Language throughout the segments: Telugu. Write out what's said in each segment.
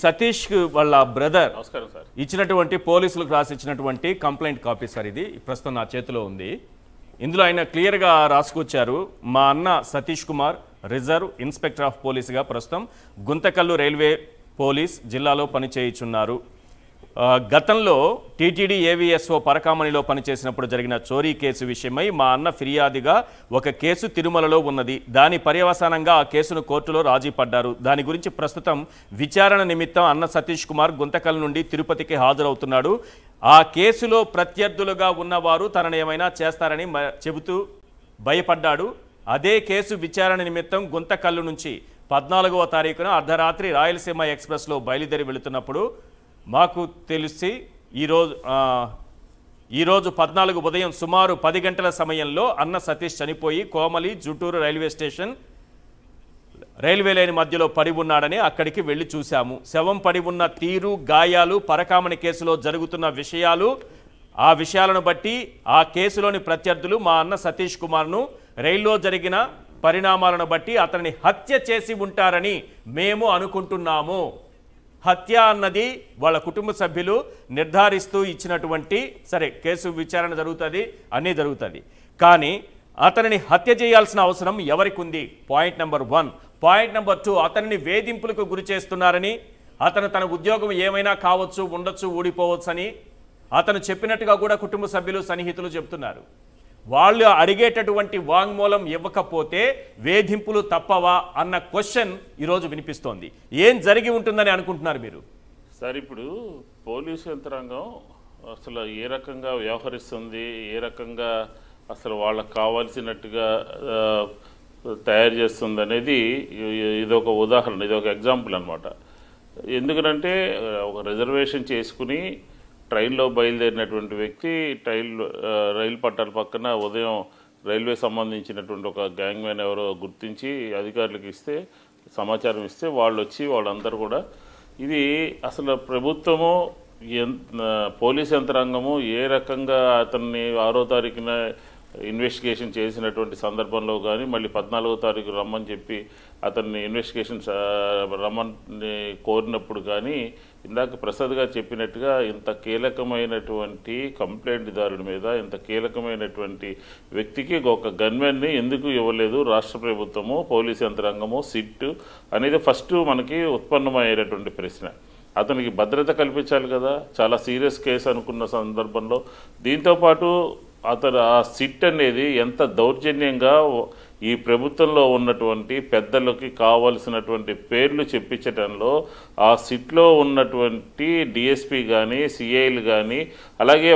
సతీష్ వాళ్ళ బ్రదర్ నమస్కారం సార్ ఇచ్చినటువంటి పోలీసులకు రాసిచ్చినటువంటి కంప్లైంట్ కాపీ సార్ ఇది ప్రస్తుతం నా చేతిలో ఉంది. ఇందులో ఆయన క్లియర్గా రాసుకొచ్చారు. మా అన్న Satish Kumar reserve inspector of పోలీసుగా ప్రస్తుతం గుంతకల్లు రైల్వే పోలీస్ జిల్లాలో పనిచేయుచున్నారు. గతంలో టీటీడీ ఏవీఎస్ఓ పరకామణిలో పనిచేసినప్పుడు జరిగిన చోరీ కేసు విషయమై మా అన్న ఫిర్యాదుగా ఒక కేసు తిరుమలలో ఉన్నది. దాని పర్యవసానంగా ఆ కేసును కోర్టులో రాజీ పడ్డారు. దాని గురించి ప్రస్తుతం విచారణ నిమిత్తం అన్న సతీష్ కుమార్ గుంతకల్ నుండి తిరుపతికి హాజరవుతున్నాడు. ఆ కేసులో ప్రత్యర్థులుగా ఉన్నవారు తనను ఏమైనా చేస్తారని చెబుతూ భయపడ్డాడు. అదే కేసు విచారణ నిమిత్తం గుంతకల్లు నుంచి 14వ తారీఖున అర్ధరాత్రి రాయలసీమ ఎక్స్ప్రెస్లో బయలుదేరి వెళుతున్నప్పుడు మాకు తెలిసి ఈరోజు 14 ఉదయం సుమారు 10 గంటల సమయంలో అన్న సతీష్ చనిపోయి Komali Juturu railway station railway line మధ్యలో పడి ఉన్నాడని అక్కడికి వెళ్ళి చూశాము. శవం పడి ఉన్న తీరు, గాయాలు, పరకామణి కేసులో జరుగుతున్న విషయాలు, ఆ విషయాలను బట్టి ఆ కేసులోని ప్రత్యర్థులు మా అన్న సతీష్ కుమార్ను రైల్లో జరిగిన పరిణామాలను బట్టి అతన్ని హత్య చేసి ఉంటారని మేము అనుకుంటున్నాము. హత్య అన్నది వాళ్ళ కుటుంబ సభ్యులు నిర్ధారిస్తూ ఇచ్చినటువంటి సరే కేసు విచారణ జరుగుతుంది, అన్నీ జరుగుతుంది. కానీ అతనిని హత్య చేయాల్సిన అవసరం ఎవరికి ఉంది? Point number 1. పాయింట్ నెంబర్ 2, అతనిని వేధింపులకు గురి చేస్తున్నారని, అతను తన ఉద్యోగం ఏమైనా కావచ్చు, ఉండొచ్చు, ఊడిపోవచ్చని అతను చెప్పినట్టుగా కూడా కుటుంబ సభ్యులు సన్నిహితులు చెప్తున్నారు. వాళ్ళు అడిగేటటువంటి వాంగ్మూలం ఇవ్వకపోతే వేధింపులు తప్పవా అన్న క్వశ్చన్ ఈరోజు వినిపిస్తోంది. ఏం జరిగి ఉంటుందని అనుకుంటున్నారు మీరు? సార్, ఇప్పుడు పోలీసు యంత్రాంగం అసలు ఏ రకంగా వ్యవహరిస్తుంది, ఏ రకంగా అసలు వాళ్ళకు కావాల్సినట్టుగా తయారు చేస్తుంది అనేది ఇదొక ఉదాహరణ, ఇదొక ఎగ్జాంపుల్ అనమాట. ఎందుకంటే ఒక రిజర్వేషన్ చేసుకుని ట్రైన్లో బయలుదేరినటువంటి వ్యక్తి రైలు పట్టాల పక్కన ఉదయం రైల్వే సంబంధించినటువంటి ఒక గ్యాంగ్ మ్యాన్ ఎవరో గుర్తించి అధికారులకు ఇస్తే, సమాచారం ఇస్తే వాళ్ళు వచ్చి వాళ్ళందరూ కూడా ఇది అసలు ప్రభుత్వము పోలీస్ యంత్రాంగము ఏ రకంగా అతన్ని 6వ తారీఖున ఇన్వెస్టిగేషన్ చేసినటువంటి సందర్భంలో కానీ మళ్ళీ 14వ తారీఖు రమ్మని చెప్పి అతన్ని ఇన్వెస్టిగేషన్ రమ్మని కోరినప్పుడు కానీ ఇందాక ప్రసాద్ గారు చెప్పినట్టుగా ఇంత కీలకమైనటువంటి కంప్లైంట్దారుడి మీద ఇంత కీలకమైనటువంటి వ్యక్తికి ఒక గన్మెన్ని ఎందుకు ఇవ్వలేదు రాష్ట్ర ప్రభుత్వము, పోలీస్ యంత్రాంగము, సిట్ అనేది ఫస్ట్ మనకి ఉత్పన్నమయ్యేటటువంటి ప్రశ్న. అతనికి భద్రత కల్పించాలి కదా, చాలా సీరియస్ కేసు అనుకున్న సందర్భంలో. దీంతోపాటు అతను ఆ సిట్ అనేది ఎంత దౌర్జన్యంగా ఈ ప్రభుత్వంలో ఉన్నటువంటి పెద్దలకి కావలసినటువంటి పేర్లు చెప్పించడంలో ఆ సిట్లో ఉన్నటువంటి డిఎస్పీ కానీ సిఐలు కానీ అలాగే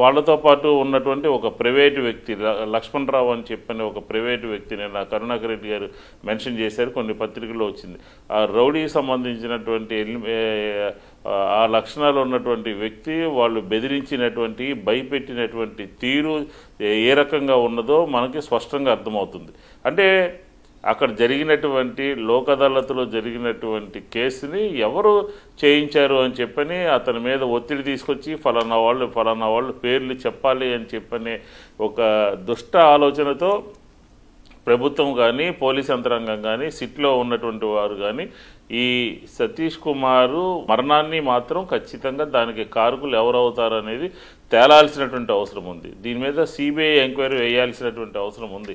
వాళ్ళతో పాటు ఉన్నటువంటి ఒక ప్రైవేటు వ్యక్తి లక్ష్మణరావు అని చెప్పని ఒక ప్రైవేటు వ్యక్తిని నా కరుణాకర్ రెడ్డి గారు మెన్షన్ చేశారు, కొన్ని పత్రికల్లో వచ్చింది. ఆ రౌడీకి సంబంధించినటువంటి ఆ లక్షణాలు ఉన్నటువంటి వ్యక్తి వాళ్ళు బెదిరించినటువంటి భయపెట్టినటువంటి తీరు ఏ రకంగా ఉన్నదో మనకి స్పష్టంగా అర్థమవుతుంది. అంటే అక్కడ జరిగినటువంటి లోక్ అదాలత్లో జరిగినటువంటి కేసుని ఎవరు చేయించారు అని చెప్పని అతని మీద ఒత్తిడి తీసుకొచ్చి ఫలానా వాళ్ళు పేర్లు చెప్పాలి అని చెప్పని ఒక దుష్ట ఆలోచనతో ప్రభుత్వం కానీ పోలీస్ యంత్రాంగం కానీ సిట్లో ఉన్నటువంటి వారు కానీ ఈ సతీష్ కుమారు మరణాన్ని మాత్రం ఖచ్చితంగా దానికి కారకులు ఎవరవుతారు అనేది తేలాల్సినటువంటి అవసరం ఉంది. దీని మీద సిబిఐ ఎంక్వైరీ వేయాల్సినటువంటి అవసరం ఉంది.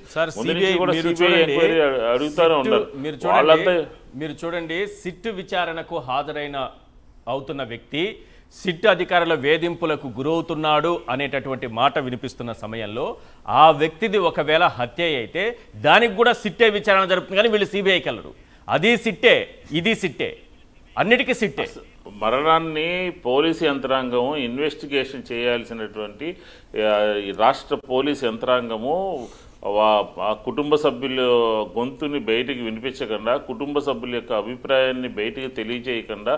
అడుగుతానే ఉన్నారు. మీరు చూడండి, సిట్ విచారణకు అవుతున్న వ్యక్తి సిట్ అధికారుల వేధింపులకు గురవుతున్నాడు అనేటటువంటి మాట వినిపిస్తున్న సమయంలో ఆ వ్యక్తిది ఒకవేళ హత్య అయితే దానికి కూడా సిట్టే విచారణ జరుపుతుంది. కానీ వీళ్ళు సిబిఐకి వెళ్ళరు. అది సిట్టే, ఇది సిట్టే, అన్నిటికీ సిట్టే. మరణాన్ని పోలీసు యంత్రాంగం ఇన్వెస్టిగేషన్ చేయాల్సినటువంటి రాష్ట్ర పోలీసు యంత్రాంగము ఆ కుటుంబ సభ్యుల గొంతుని బయటికి వినిపించకుండా, కుటుంబ సభ్యుల యొక్క అభిప్రాయాన్ని బయటికి తెలియజేయకుండా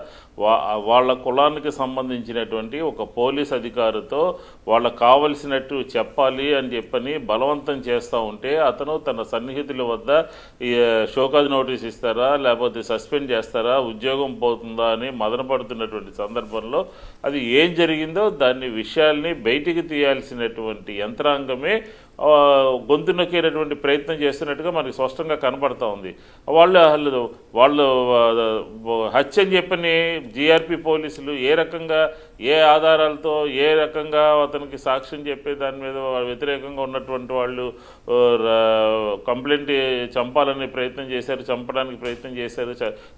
వాళ్ళ కులానికి సంబంధించినటువంటి ఒక పోలీస్ అధికారితో వాళ్ళకు కావలసినట్టు చెప్పాలి అని చెప్పని బలవంతం చేస్తూ ఉంటే అతను తన సన్నిహితుల వద్ద షోకాజ్ నోటీస్ ఇస్తారా, లేకపోతే సస్పెండ్ చేస్తారా, ఉద్యోగం పోతుందా అని మదనపడుతున్నటువంటి సందర్భంలో అది ఏం జరిగిందో దాన్ని విషయాల్ని బయటికి తీయాల్సినటువంటి యంత్రాంగమే గొంతు నొక్కేటటువంటి ప్రయత్నం చేస్తున్నట్టుగా మనకి స్పష్టంగా కనబడతా ఉంది. వాళ్ళు హత్య అని చెప్పని జీఆర్పీ పోలీసులు ఏ రకంగా, ఏ ఆధారాలతో, ఏ రకంగా అతనికి సాక్ష్యం చెప్పే దాని మీద వ్యతిరేకంగా ఉన్నటువంటి వాళ్ళు కంప్లైంట్ చంపాలని ప్రయత్నం చేశారు, చంపడానికి ప్రయత్నం చేశారు,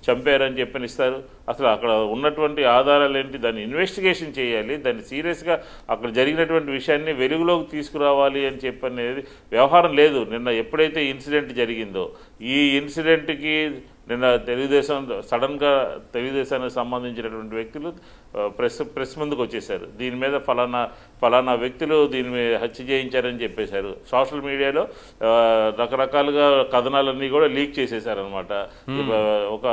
చంపారని చెప్పని ఇస్తారు. అసలు అక్కడ ఉన్నటువంటి ఆధారాలు ఏంటి, దాన్ని ఇన్వెస్టిగేషన్ చేయాలి, దాన్ని సీరియస్గా అక్కడ జరిగినటువంటి విషయాన్ని వెలుగులోకి తీసుకురావాలి అని చెప్పనేది వ్యవహారం లేదు. నిన్న ఎప్పుడైతే ఇన్సిడెంట్ జరిగిందో, ఈ ఇన్సిడెంట్కి నిన్న సడన్గా తెలుగుదేశానికి సంబంధించినటువంటి వ్యక్తులు ప్రెస్ ముందుకు వచ్చేసారు. దీని మీద ఫలానా వ్యక్తులు దీని మీద హత్య చేయించారని చెప్పేశారు. సోషల్ మీడియాలో రకరకాలుగా కథనాలన్నీ కూడా లీక్ చేసేసారనమాట. ఒక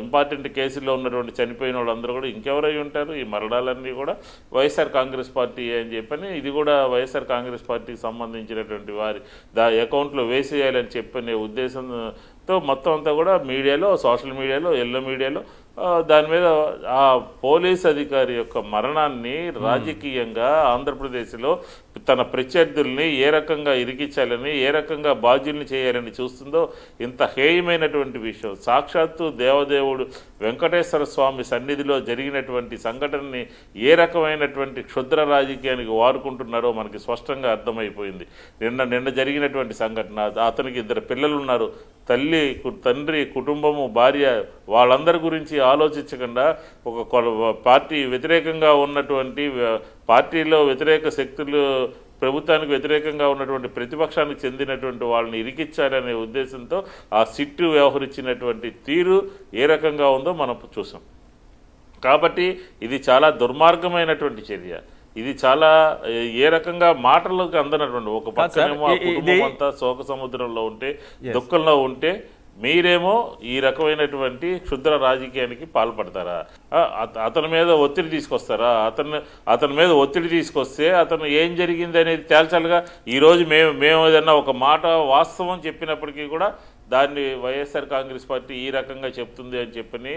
ఇంపార్టెంట్ కేసుల్లో ఉన్నటువంటి చనిపోయిన వాళ్ళందరూ కూడా ఇంకెవరై ఉంటారు, ఈ మరణాలన్నీ కూడా వైఎస్ఆర్ కాంగ్రెస్ పార్టీ అని చెప్పని, ఇది కూడా వైఎస్ఆర్ కాంగ్రెస్ పార్టీకి సంబంధించినటువంటి వారి అకౌంట్లో వేసేయాలని చెప్పనే ఉద్దేశంతో మొత్తం అంతా కూడా మీడియాలో, సోషల్ మీడియాలో, ఎల్లో మీడియాలో దాని మీద ఆ పోలీస్ అధికారి యొక్క మరణాన్ని రాజకీయంగా ఆంధ్రప్రదేశ్లో తన ప్రత్యర్థుల్ని ఏ రకంగా ఇరికించాలని, ఏ రకంగా బాధ్యుల్ని చేయాలని చూస్తుందో ఇంత హేయమైనటువంటి విషయం. సాక్షాత్తు దేవదేవుడు వెంకటేశ్వర స్వామి సన్నిధిలో జరిగినటువంటి సంఘటనని ఏ రకమైనటువంటి క్షుద్ర రాజకీయానికి వాడుకుంటున్నారో మనకి స్పష్టంగా అర్థమైపోయింది. నిన్న జరిగినటువంటి సంఘటన, అతనికి 2 పిల్లలు ఉన్నారు, తల్లి, తండ్రి, కుటుంబము, భార్య, వాళ్ళందరి గురించి ఆలోచించకుండా ఒక పార్టీ వ్యతిరేకంగా ఉన్నటువంటి పార్టీలో వ్యతిరేక శక్తులు, ప్రభుత్వానికి వ్యతిరేకంగా ఉన్నటువంటి ప్రతిపక్షానికి చెందినటువంటి వాళ్ళని ఇరికిచ్చారనే ఉద్దేశంతో ఆ సిట్టు వ్యవహరించినటువంటి తీరు ఏ రకంగా ఉందో మనం చూసాం. కాబట్టి ఇది చాలా దుర్మార్గమైనటువంటి చర్య. ఇది చాలా ఏ రకంగా మాటలకు అందనటువంటి, ఒక పక్కనేమో ఆ కుటుంబం అంతా శోక సముద్రంలో ఉంటే, దుఃఖంలో ఉంటే, మీరేమో ఈ రకమైనటువంటి క్షుద్ర రాజకీయానికి పాల్పడతారా? అతని మీద ఒత్తిడి తీసుకొస్తారా? అతని మీద ఒత్తిడి తీసుకొస్తే అతను ఏం జరిగింది అనేది తేల్చాలిగా. ఈరోజు మేము ఏదన్నా ఒక మాట వాస్తవం చెప్పినప్పటికీ కూడా దాన్ని వైఎస్ఆర్ కాంగ్రెస్ పార్టీ ఈ రకంగా చెప్తుంది అని చెప్పని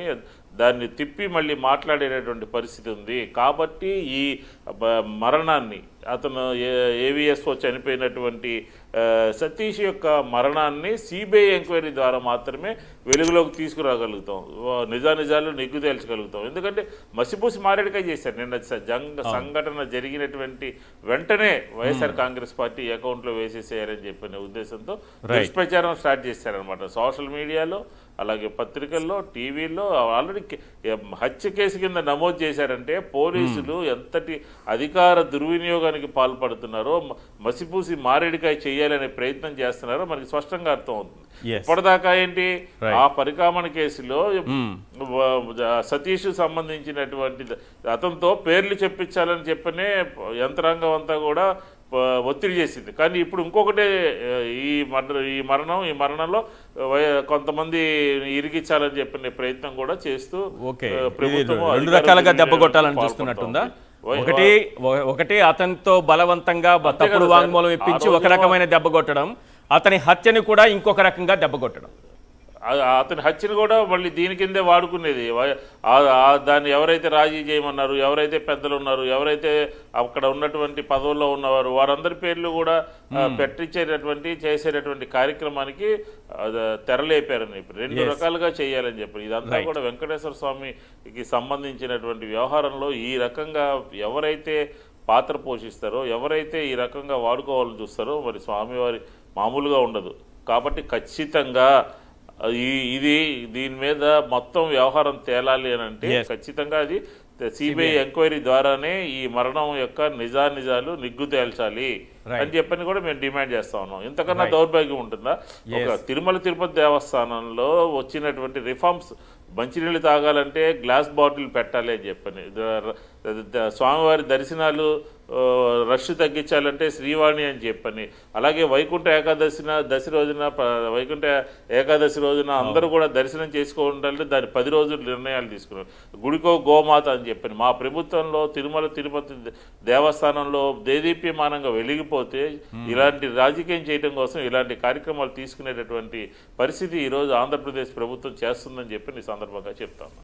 దాన్ని తిప్పి మళ్ళీ మాట్లాడేటటువంటి పరిస్థితి ఉంది. కాబట్టి ఈ మరణాన్ని, అతను ఏవిఎస్ఓ చనిపోయినటువంటి సతీష్ యొక్క మరణాన్ని సిబిఐ ఎంక్వైరీ ద్వారా మాత్రమే వెలుగులోకి తీసుకురాగలుగుతాం, నిజాలు నిగ్గు తేల్చగలుగుతాం. ఎందుకంటే మసిపూసి మారేడుకాయ చేశారు. నిన్న సంఘటన జరిగినటువంటి వెంటనే వైఎస్ఆర్ కాంగ్రెస్ పార్టీ అకౌంట్లో వేసేసేయాలని చెప్పిన ఉద్దేశంతో దుష్ప్రచారం స్టార్ట్ చేశారనమాట. సోషల్ మీడియాలో, అలాగే పత్రికల్లో, టీవీల్లో ఆల్రెడీ హత్య కేసు కింద నమోదు చేశారంటే పోలీసులు ఎంతటి అధికార దుర్వినియోగానికి పాల్పడుతున్నారో, మసిపూసి మారేడుకాయ చేయాలనే ప్రయత్నం చేస్తున్నారో మనకి స్పష్టంగా అర్థం అవుతుంది. ఇప్పటిదాకా ఏంటి, ఆ పరికామణ కేసులో సతీష్ సంబంధించినటువంటి అతనితో పేర్లు చెప్పించాలని చెప్పనే యంత్రాంగం అంతా కూడా ఒత్తిడి చేసింది. కానీ ఇప్పుడు ఇంకొకటే, ఈ మరణంలో కొంతమంది ఇరికించాలని చెప్పిన ప్రయత్నం కూడా చేస్తూ ప్రభుత్వం 2 రకాలుగా దెబ్బ కొట్టాలని చూస్తున్నట్టుందా? ఒకటి అతనితో బలవంతంగా తప్పుడు వాంగ్మూలం ఇప్పించి ఒక రకమైన దెబ్బ కొట్టడం, అతని హత్యని కూడా ఇంకొక రకంగా దెబ్బ కొట్టడం. అతని హత్యను కూడా మళ్ళీ దీని కిందే వాడుకునేది. దాన్ని ఎవరైతే రాజీ చేయమన్నారు, ఎవరైతే పెద్దలు ఉన్నారు, ఎవరైతే అక్కడ ఉన్నటువంటి పదవుల్లో ఉన్నవారు, వారందరి పేర్లు కూడా చేసేటటువంటి కార్యక్రమానికి తెరలేపారని చెప్పి 2 రకాలుగా చేయాలని చెప్పి ఇదంతా కూడా వెంకటేశ్వర స్వామికి సంబంధించినటువంటి వ్యవహారంలో ఈ రకంగా ఎవరైతే పాత్ర పోషిస్తారో, ఎవరైతే ఈ రకంగా వాడుకోవాలని చూస్తారో మరి స్వామివారి మామూలుగా ఉండదు. కాబట్టి ఖచ్చితంగా దీని మీద మొత్తం వ్యవహారం తేలాలి అని అంటే ఖచ్చితంగా అది సిబిఐ ఎంక్వైరీ ద్వారానే ఈ మరణం యొక్క నిజాలు నిగ్గు తేల్చాలి అని చెప్పని కూడా మేము డిమాండ్ చేస్తా ఉన్నాం. ఇంతకన్నా దౌర్భాగ్యం ఉంటుందా? ఒక తిరుపతి దేవస్థానంలో వచ్చినటువంటి రిఫార్మ్స్, మంచినీళ్ళు తాగాలంటే గ్లాస్ బాటిల్ పెట్టాలి అని చెప్పని, స్వామివారి దర్శనాలు రష్ తగ్గించాలంటే శ్రీవాణి అని చెప్పని, అలాగే వైకుంఠ ఏకాదశి రోజున అందరూ కూడా దర్శనం చేసుకోవాలంటే దాని 10 రోజులు నిర్ణయాలు తీసుకున్నారు. గుడికో గోమాత అని చెప్పని మా ప్రభుత్వంలో తిరుపతి దేవస్థానంలో దేదీప్యమానంగా వెలిగిపోతే ఇలాంటి రాజకీయం చేయడం కోసం ఇలాంటి కార్యక్రమాలు తీసుకునేటటువంటి పరిస్థితి ఈరోజు ఆంధ్రప్రదేశ్ ప్రభుత్వం చేస్తుందని చెప్పి ఈ సందర్భంగా చెప్తాను.